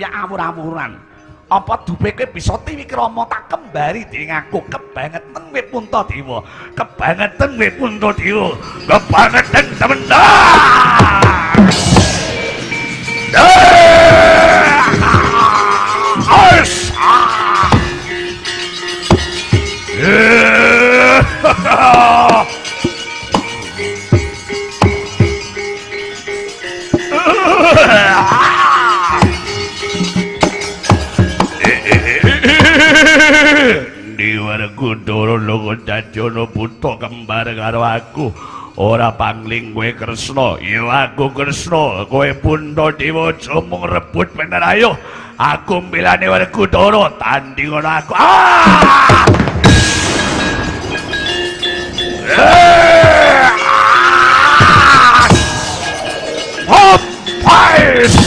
ya awur-awuran. Apa dupe kowe bisa tiwi krama tak kembari dening aku kebangetan kowe Puntadewa. Kebangetan kowe Puntadewa. Kebangetan temenan. Diwara Kundara lunga dadyono putra kembar karo aku. Ora pangling kowe Kresna, ya aku Kresna, kowe Puntadewa aja mung rebut bener ayo. Aku milane Werkudara tanding ana aku. Hop! Fight!